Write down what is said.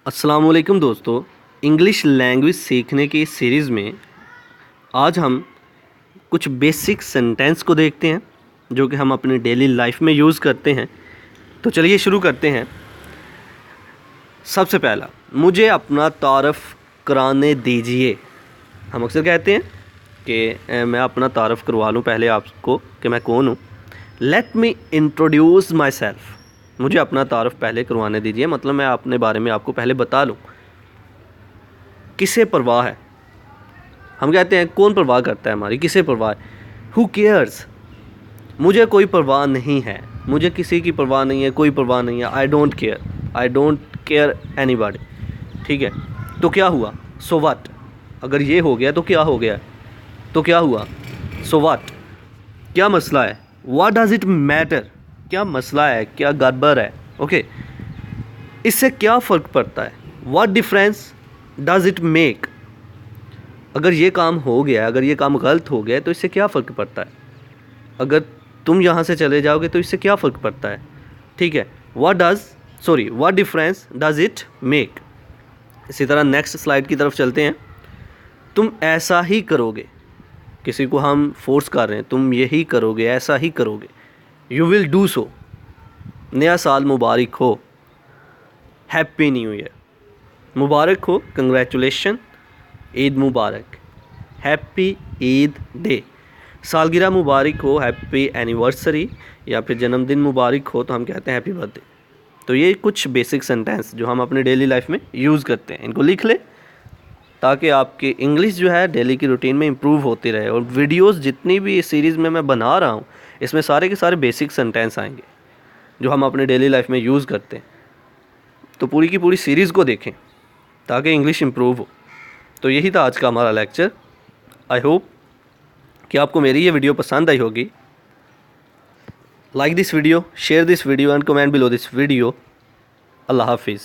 अस्सलामुअलैकुम दोस्तों, English language सीखने की इस सीरीज़ में आज हम कुछ बेसिक सेंटेंस को देखते हैं जो कि हम अपनी डेली लाइफ में यूज़ करते हैं। तो चलिए शुरू करते हैं। सबसे पहला, मुझे अपना तारफ़ कराने दीजिए। हम अक्सर कहते हैं कि मैं अपना तारफ़ करवा लूँ पहले आपको कि मैं कौन हूँ। Let me introduce my self. मुझे अपना तारफ़ पहले करवाने दीजिए, मतलब मैं अपने बारे में आपको पहले बता लूँ। किसे परवाह है? हम कहते हैं कौन परवाह करता है हमारी, किसे परवाह है? Who cares? मुझे कोई परवाह नहीं है, मुझे किसी की परवाह नहीं है, कोई परवाह नहीं है। I don't care anybody. ठीक है, तो क्या हुआ? So what? अगर ये हो गया तो क्या हो गया? तो क्या हुआ? So what? क्या मसला है? What does it matter? क्या मसला है, क्या गड़बड़ है? ओके, इससे क्या फ़र्क पड़ता है? What difference does it make? अगर ये काम हो गया, अगर ये काम गलत हो गया तो इससे क्या फ़र्क पड़ता है? अगर तुम यहाँ से चले जाओगे तो इससे क्या फ़र्क पड़ता है? ठीक है, what difference does it make? इसी तरह नेक्स्ट स्लाइड की तरफ चलते हैं। तुम ऐसा ही करोगे, किसी को हम फोर्स कर रहे हैं, तुम यही करोगे, ऐसा ही करोगे। You will do so. नया साल मुबारक हो, हैप्पी न्यू ईयर। मुबारक हो, कंग्रेचुलेशन, ईद मुबारक, हैप्पी ईद डे। सालगिरह मुबारक हो, हैप्पी एनिवर्सरी, या फिर जन्मदिन मुबारक हो तो हम कहते हैं हैप्पी बर्थडे। तो ये कुछ बेसिक सेंटेंस जो हम अपने डेली लाइफ में यूज़ करते हैं, इनको लिख ले ताकि आपकी इंग्लिश जो है डेली की रूटीन में इम्प्रूव होती रहे। और वीडियोस जितनी भी इस सीरीज़ में मैं बना रहा हूँ, इसमें सारे के सारे बेसिक सेंटेंस आएंगे जो हम अपने डेली लाइफ में यूज़ करते हैं। तो पूरी की पूरी सीरीज़ को देखें ताकि इंग्लिश इम्प्रूव हो। तो यही था आज का हमारा लेक्चर। आई होप कि आपको मेरी ये वीडियो पसंद आई होगी। Like this video, share this video and comment below this video. अल्लाह हाफिज़।